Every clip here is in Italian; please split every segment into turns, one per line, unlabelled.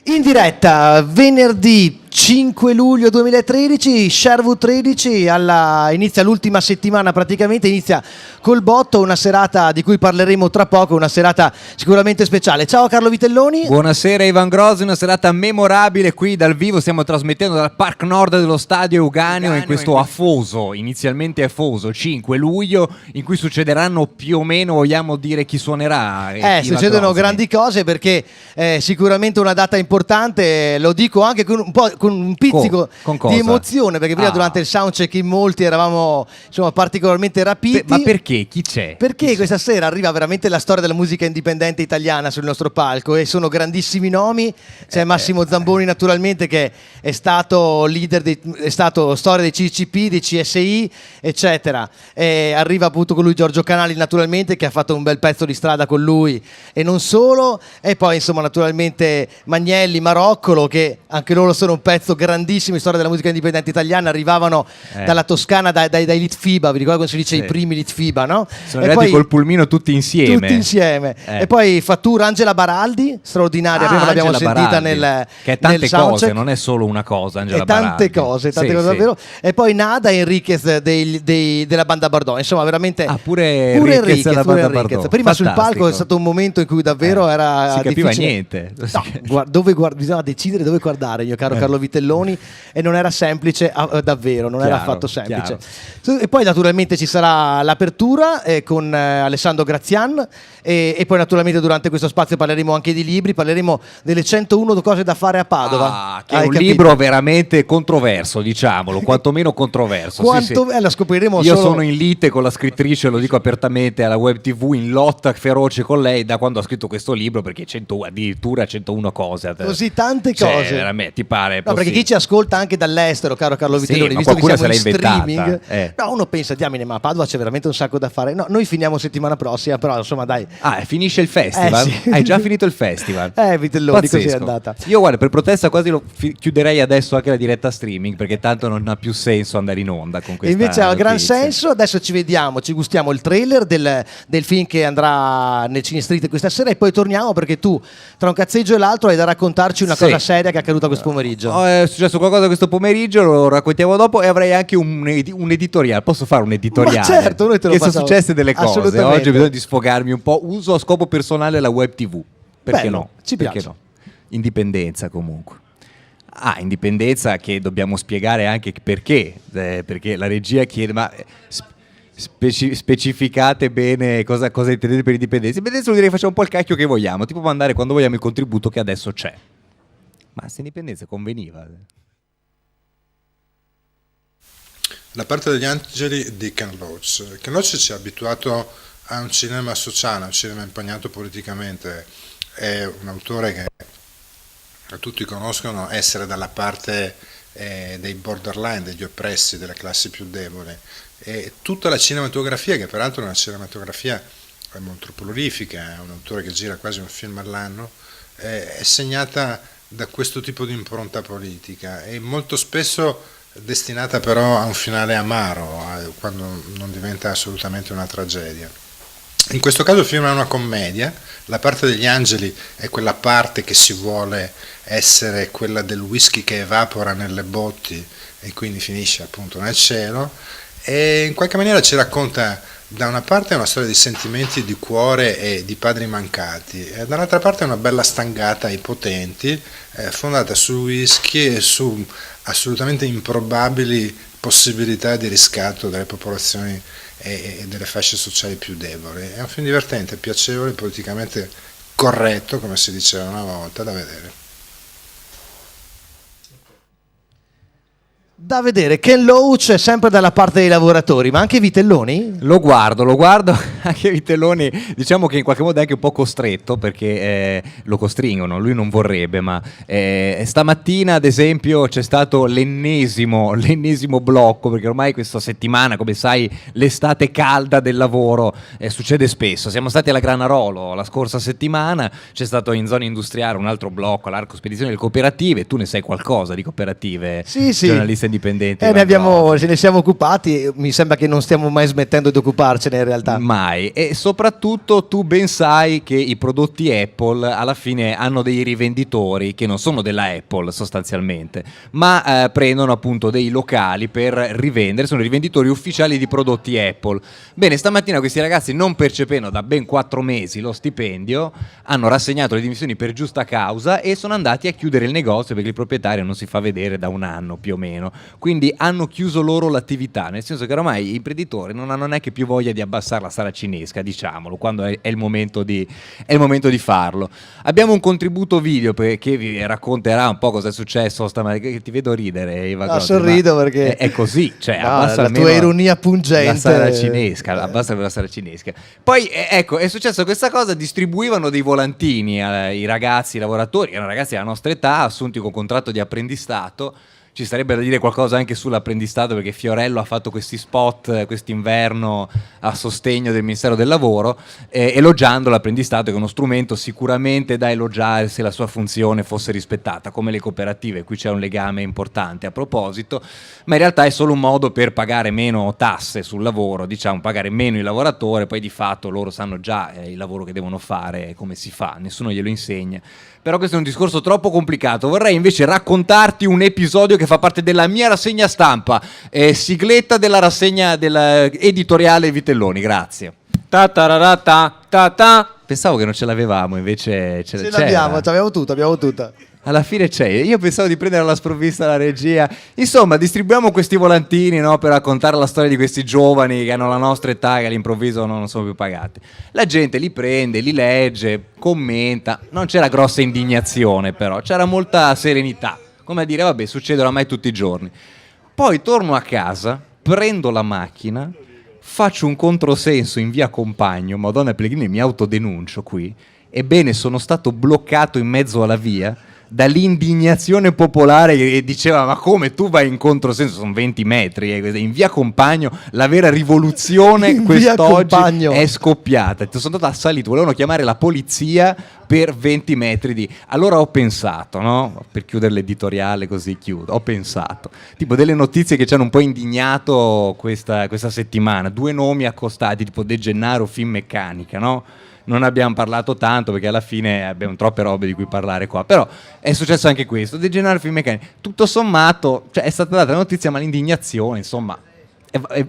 In diretta venerdì 5 luglio 2013, Sherwood 13, inizia l'ultima settimana praticamente, inizia col botto, una serata di cui parleremo tra poco, una serata sicuramente speciale. Ciao Carlo Vitelloni.
Buonasera Ivan Grossi, una serata memorabile qui dal vivo, stiamo trasmettendo dal Park Nord dello stadio Euganeo in questo inizialmente afoso 5 luglio, in cui succederanno più o meno, vogliamo dire chi suonerà?
Succedono grandi cose perché sicuramente una data importante, lo dico anche con un pizzico di emozione, perché prima durante il soundcheck in molti eravamo particolarmente rapiti.
Ma perché? Chi c'è?
Perché questa sera arriva veramente la storia della musica indipendente italiana sul nostro palco e sono grandissimi nomi. C'è Massimo Zamboni naturalmente, che è stato leader, è stato storia dei CCP, dei CSI eccetera, e arriva appunto con lui Giorgio Canali naturalmente, che ha fatto un bel pezzo di strada con lui e non solo, e poi insomma naturalmente Magnelli, Maroccolo, che anche loro sono un pezzo grandissimo in storia della musica indipendente italiana, arrivavano dalla Toscana, dai Litfiba, vi ricordo come si dice, i primi Litfiba, no?
Sono arrivati col pulmino tutti insieme.
E poi Fattura, Angela Baraldi, straordinaria, prima l'abbiamo sentita
che è tante
nel
cose, non è solo una cosa, Angela
tante
Baraldi.
cose davvero. E poi Nada e Enriquez della banda Bardot, insomma veramente
pure Enriquez della banda Bardot.
Prima sul palco è stato un momento in cui davvero era
si capiva
difficile.
Niente.
Bisognava decidere dove guardare, mio caro Carlo Vitelloni, e non era semplice, davvero, non era affatto semplice. E poi naturalmente ci sarà l'apertura con Alessandro Grazian e poi naturalmente durante questo spazio parleremo anche di libri, parleremo delle 101 cose da fare a Padova.
Che è un libro veramente controverso, diciamolo, quantomeno controverso.
Lo scopriremo.
Io sono in lite con la scrittrice, lo dico apertamente alla Web TV, in lotta feroce con lei da quando ha scritto questo libro, perché addirittura 101 cose.
Così tante cose.
Veramente, ti pare?
No, perché chi ci ascolta anche dall'estero, caro Carlo Vitelloni, visto che siamo in streaming, uno pensa, diamine, ma a Padova c'è veramente un sacco da fare. No, noi finiamo settimana prossima, però insomma dai.
Finisce il festival?
Sì.
Hai già finito il festival?
Vitelloni,
Pazzesco.
così è andata.
Io guarda, per protesta quasi chiuderei adesso anche la diretta streaming, perché tanto non ha più senso andare in onda con questa
Invece ha gran
notizia.
senso. Adesso ci vediamo, ci gustiamo il trailer del film che andrà nel Cine Street questa sera e poi torniamo, perché tu tra un cazzeggio e l'altro hai da raccontarci una cosa seria che è accaduta questo pomeriggio.
È successo qualcosa questo pomeriggio, lo raccontiamo dopo, e avrei anche un editoriale. Posso fare un editoriale?
Ma certo, noi te lo
che sono successe delle cose. Oggi ho bisogno di sfogarmi un po'. Uso a scopo personale la Web TV. Perché
Bello,
no?
ci
Perché
piace.
no? Indipendenza comunque. Indipendenza che dobbiamo spiegare anche perché. Perché la regia chiede, ma specificate bene cosa intendete per indipendenza. Indipendenza vuol dire che facciamo un po' il cacchio che vogliamo, tipo mandare quando vogliamo il contributo che adesso c'è. Ma se indipendenza conveniva.
La parte degli angeli di Ken Loach. Ken Loach ci ha abituato a un cinema sociale, un cinema impegnato politicamente. È un autore che tutti conoscono essere dalla parte dei borderline, degli oppressi, delle classi più deboli. E tutta la cinematografia, che peraltro è una cinematografia molto prolifica, è un autore che gira quasi un film all'anno, è segnata da questo tipo di impronta politica e molto spesso destinata però a un finale amaro, quando non diventa assolutamente una tragedia. In questo caso il film è una commedia, la parte degli angeli è quella parte che si vuole essere quella del whisky che evapora nelle botti e quindi finisce appunto nel cielo, e in qualche maniera ci racconta da una parte una storia di sentimenti di cuore e di padri mancati, e dall'altra parte una bella stangata ai potenti, fondata su whisky e su assolutamente improbabili possibilità di riscatto delle popolazioni e delle fasce sociali più deboli. È un film divertente, piacevole, politicamente corretto, come si diceva una volta, da vedere.
Da vedere. Ken Loach è sempre dalla parte dei lavoratori, ma anche Vitelloni?
Lo guardo, anche Vitelloni, diciamo che in qualche modo è anche un po' costretto, perché lo costringono, lui non vorrebbe, ma stamattina ad esempio c'è stato l'ennesimo blocco, perché ormai questa settimana, come sai, l'estate calda del lavoro succede spesso. Siamo stati alla Granarolo la scorsa settimana, c'è stato in zona industriale un altro blocco all'Arco Spedizione delle Cooperative. Tu ne sai qualcosa di cooperative?
Sì.
Giornalista indipendenti.
Ce ne siamo occupati, mi sembra che non stiamo mai smettendo di occuparcene in realtà.
Mai, e soprattutto tu ben sai che i prodotti Apple alla fine hanno dei rivenditori che non sono della Apple sostanzialmente, ma prendono appunto dei locali per rivendere, sono rivenditori ufficiali di prodotti Apple. Bene, stamattina questi ragazzi, non percependo da ben 4 mesi lo stipendio, hanno rassegnato le dimissioni per giusta causa e sono andati a chiudere il negozio perché il proprietario non si fa vedere da un anno più o meno, quindi hanno chiuso loro l'attività, nel senso che ormai i imprenditori non hanno neanche più voglia di abbassare la saracinesca, diciamolo, quando è il momento di farlo. Abbiamo un contributo video che vi racconterà un po' cosa è successo stamattina, che ti vedo ridere, Eva.
No, sorrido perché
è così, cioè
no,
abbassa
la tua ironia pungente,
la saracinesca, abbassa la saracinesca. Poi ecco, è successa questa cosa, distribuivano dei volantini ai ragazzi, ai lavoratori, erano ragazzi della nostra età, assunti con contratto di apprendistato. Ci sarebbe da dire qualcosa anche sull'apprendistato, perché Fiorello ha fatto questi spot quest'inverno a sostegno del Ministero del Lavoro, elogiando l'apprendistato, che è uno strumento sicuramente da elogiare se la sua funzione fosse rispettata, come le cooperative. Qui c'è un legame importante a proposito, ma in realtà è solo un modo per pagare meno tasse sul lavoro, diciamo, pagare meno il lavoratore, poi di fatto loro sanno già il lavoro che devono fare, come si fa, nessuno glielo insegna. Però questo è un discorso troppo complicato. Vorrei invece raccontarti un episodio che fa parte della mia rassegna stampa, sigletta della rassegna dell'editoriale Vitelloni, grazie. Pensavo che non ce l'avevamo, invece ce
l'abbiamo, abbiamo tutto.
Alla fine c'è. Io pensavo di prendere alla sprovvista la regia. Insomma, distribuiamo questi volantini, no, per raccontare la storia di questi giovani che hanno la nostra età, che all'improvviso non sono più pagati. La gente li prende, li legge, commenta. Non c'era grossa indignazione, però c'era molta serenità, come a dire vabbè, succede oramai tutti i giorni. Poi torno a casa, prendo la macchina, faccio un controsenso in via Compagno, Madonna Pellegrini, mi autodenuncio qui. Ebbene, sono stato bloccato in mezzo alla via dall'indignazione popolare che diceva ma come tu vai in controsenso, sono 20 metri, in via Compagno la vera rivoluzione quest'oggi è scoppiata. Sono andato assalito, volevano chiamare la polizia per 20 metri di... Allora ho pensato, no? Per chiudere l'editoriale così chiudo, ho pensato tipo delle notizie che ci hanno un po' indignato questa settimana, 2 nomi accostati tipo De Gennaro, Finmeccanica, no? Non abbiamo parlato tanto perché alla fine abbiamo troppe robe di cui parlare qua, però è successo anche questo, De Gennaro, Finmeccanica. Tutto sommato, cioè, è stata data la notizia, ma l'indignazione insomma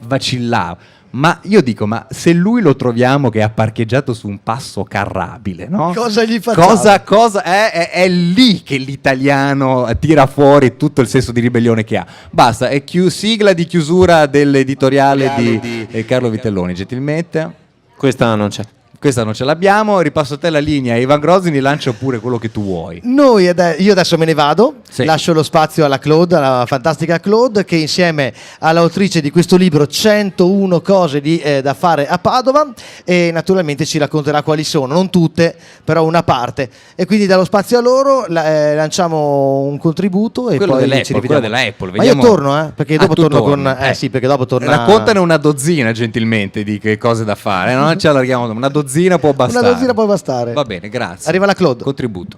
vacillava. Ma io dico, ma se lui lo troviamo che ha parcheggiato su un passo carrabile, no?
Cosa gli facciamo?
Cosa è lì che l'italiano tira fuori tutto il senso di ribellione che ha. Basta, è sigla di chiusura dell'editoriale di Carlo Vitelloni, gentilmente.
Questa non c'è.
Questa non ce l'abbiamo, ripasso a te la linea. Ivan Grozini, lancia pure quello che tu vuoi.
Io adesso me ne vado,
sì.
Lascio lo spazio alla Claude, alla fantastica Claude, che insieme all'autrice di questo libro 101 cose da fare a Padova, e naturalmente ci racconterà quali sono, non tutte, però una parte. E quindi dallo spazio a loro, lanciamo un contributo e
quello
poi
dell'Apple,
ci rivediamo.
quello dell'Apple.
Ma io torno, perché dopo torno
torni.
sì, perché dopo torna.
Raccontane una dozzina gentilmente di che cose da fare, non ci allarghiamo, una dozzina può bastare.
Una dozzina può bastare.
Va bene, grazie.
Arriva la Claude.
Contributo.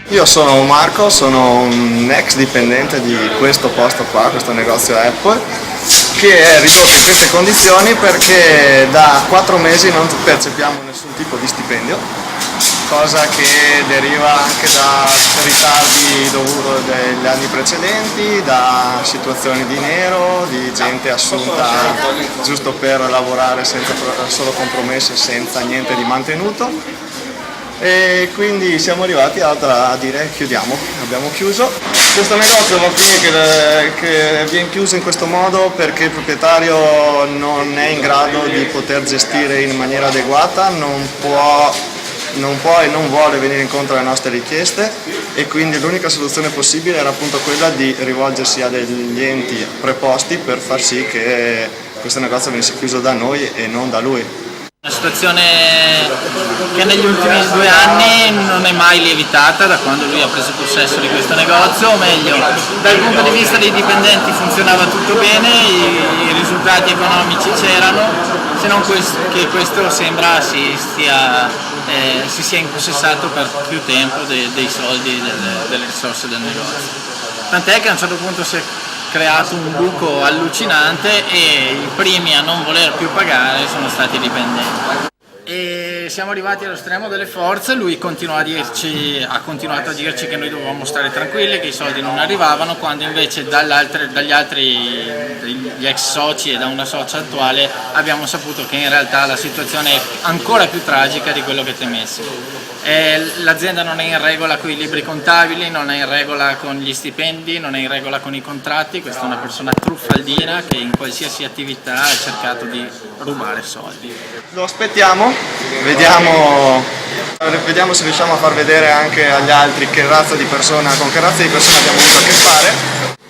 Io sono Marco, sono un ex dipendente di questo posto qua, questo negozio Apple, che è ridotto in queste condizioni perché da 4 mesi non percepiamo nessun tipo di stipendio, cosa che deriva anche da ritardi dovuti degli anni precedenti, da situazioni di nero, di gente assunta giusto per lavorare senza solo compromessi, senza niente di mantenuto. E quindi siamo arrivati a dire chiudiamo, abbiamo chiuso. Questo negozio va a finire che viene chiuso in questo modo perché il proprietario non è in grado di poter gestire in maniera adeguata, non può e non vuole venire incontro alle nostre richieste, e quindi l'unica soluzione possibile era appunto quella di rivolgersi a degli enti preposti per far sì che questo negozio venisse chiuso da noi e non da lui.
Una situazione che negli ultimi 2 anni non è mai lievitata da quando lui ha preso possesso di questo negozio, o meglio, dal punto di vista dei dipendenti funzionava tutto bene, i risultati economici c'erano, se non che questo sembra si sia impossessato per più tempo dei soldi, delle risorse del negozio. Tant'è che a un certo punto si è creato un buco allucinante e i primi a non voler più pagare sono stati i dipendenti. E siamo arrivati allo stremo delle forze, lui ha continuato a dirci che noi dovevamo stare tranquilli, che i soldi non arrivavano, quando invece dagli ex soci e da una socia attuale abbiamo saputo che in realtà la situazione è ancora più tragica di quello che temessimo. L'azienda non è in regola con i libri contabili, non è in regola con gli stipendi, non è in regola con i contratti, questa è una persona truffaldina che in qualsiasi attività ha cercato di rubare soldi.
Lo aspettiamo, vediamo se riusciamo a far vedere anche agli altri con che razza di persona abbiamo avuto a che fare.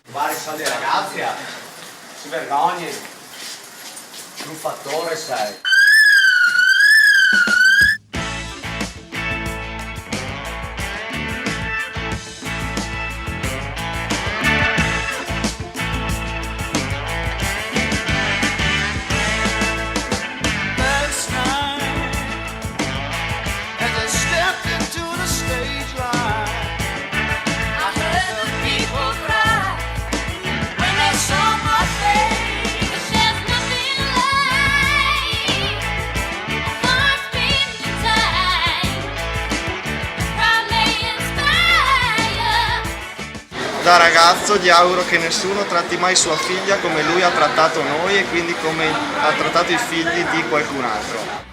Rubare i soldi ai ragazzi, si vergogni, truffatore sei.
Da ragazzo gli auguro che nessuno tratti mai sua figlia come lui ha trattato noi e quindi come ha trattato i figli di qualcun altro.